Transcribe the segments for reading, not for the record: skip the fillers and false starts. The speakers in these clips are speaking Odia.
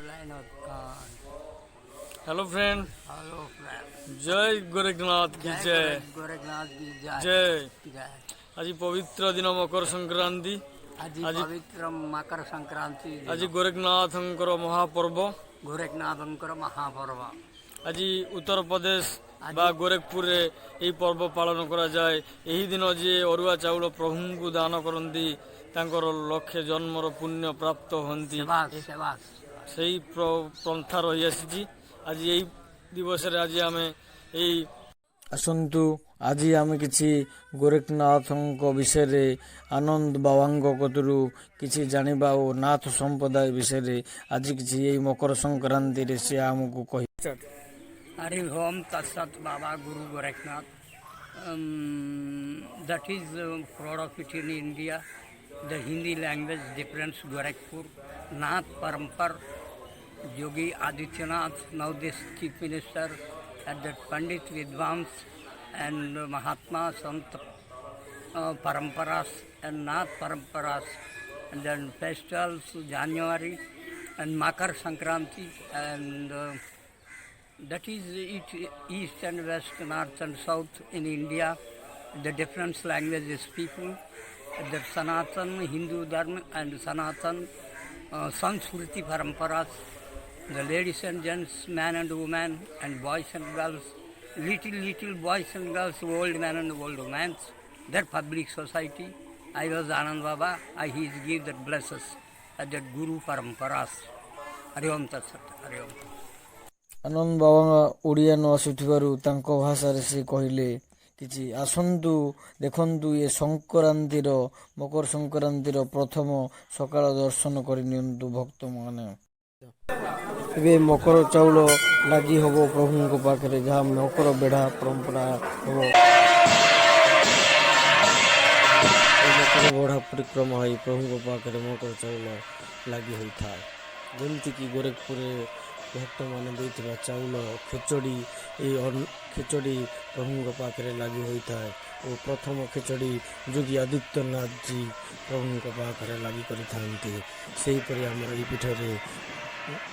line of God. Hello friend, Hello friend. जय गोरेखनाथ की जय गोरखनाथ की जय. जय। जय. आज पवित्र दिन मकर संक्रांति। ଆଜି आज ପବିତ୍ର ମକର ସଂକ୍ରାନ୍ତି आज ଦିନ गोरेखनाथଙ୍କର महापर्व। ଗୋରେଖନାଥଙ୍କର ମହାପର୍ବ। आज उत्तर प्रदेश ଆଜି बा गोरखपुर रे ଏହି पर्व पालन करा जाए। ଏହି दिन जे ଅରୁଆ ଚାଉଳ ପ୍ରଭୁଙ୍କୁ ଦାନ କରନ୍ତି ତାଙ୍କର ଲକ୍ଷେ ଜନ୍ମର ପୁଣ୍ୟ ପ୍ରାପ୍ତ ହୁଅନ୍ତି। ସେବାସ ସେବାସ ସେହି ପନ୍ଥା ରହିଆସିଛି। ଆଜି ଏହି ଦିବସରେ ଆଜି ଆମେ ଏହି ଆସନ୍ତୁ ଆଜି ଆମେ କିଛି ଗୋରେଖନାଥଙ୍କ ବିଷୟରେ ଆନନ୍ଦ ବାବାଙ୍କ କତରୁ କିଛି ଜାଣିବା ଓ ନାଥ ସମ୍ପ୍ରଦାୟ ବିଷୟରେ ଆଜି କିଛି ଏହି ମକର ସଂକ୍ରାନ୍ତିରେ ସେ ଆମକୁ କହି ହରି ଓମ୍ ତତ୍ସତ୍ ବାବା ଗୁରୁ Gorakhnath. That is proud of it in India. The Hindi language difference Gorakhpur, Nath Parampar, Yogi Adityanath, now this Chief Minister, and that Pandit Vidwans and Mahatma Sant Paramparas and Nath Paramparas, and then festivals January and Makar Sankranti, and that is it, east and west, north and south in India. The different languages people, the Sanatan Hindu Dharma and Sanatan Sanskriti Paramparas, the ladies and gents, men and women, and boys and girls, little boys and girls, old men and old women, that public society. I was Anand Baba. He is give that blesses at that Guru Paramparas. Hari Om Tat Sat. Hari Om. ଆନନ୍ଦ ବାବା ଓଡ଼ିଆ ନ ଆସୁଥିବାରୁ ତାଙ୍କ ଭାଷାରେ ସେ କହିଲେ କିଛି। ଆସନ୍ତୁ ଦେଖନ୍ତୁ ଏ ସଂକ୍ରାନ୍ତିର ମକର ସଂକ୍ରାନ୍ତିର ପ୍ରଥମ ସକାଳ ଦର୍ଶନ କରିନିଅନ୍ତୁ ଭକ୍ତମାନେ। ଏବେ ମକର ଚାଉଳ ଲାଗି ହେବ ପ୍ରଭୁଙ୍କ ପାଖରେ, ଯାହା ମକର ବେଢ଼ା ପରମ୍ପରା ହେବ। ମକର ବେଢ଼ା ପରିକ୍ରମା ହୋଇ ପ୍ରଭୁଙ୍କ ପାଖରେ ମକର ଚାଉଳ ଲାଗି ହୋଇଥାଏ। ଯେମିତିକି ଗୋରଖପୁରରେ ଭକ୍ତମାନେ ଦେଇଥିବା ଚାଉଳ ଖେଚଡ଼ି, ଏହି ଖେଚଡ଼ି ପ୍ରଭୁଙ୍କ ପାଖରେ ଲାଗି ହୋଇଥାଏ ଓ ପ୍ରଥମ ଖେଚଡ଼ି ଯୋଗୀ ଆଦିତ୍ୟନାଥଜୀ ପ୍ରଭୁଙ୍କ ପାଖରେ ଲାଗି କରିଥାନ୍ତି। ସେହିପରି ଆମର ଏହି ପୀଠରେ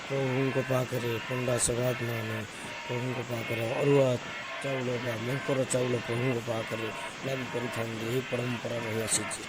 ପ୍ରଭୁଙ୍କ ପାଖରେ ପଣ୍ଡା ସେବାୟତମାନେ ପ୍ରଭୁଙ୍କ ପାଖରେ ଅରୁଆ ଚାଉଳ ବା ମକର ଚାଉଳ ପ୍ରଭୁଙ୍କ ପାଖରେ ଲାଗି କରିଥାନ୍ତି। ଏହି ପରମ୍ପରା ରହିଆସିଛି।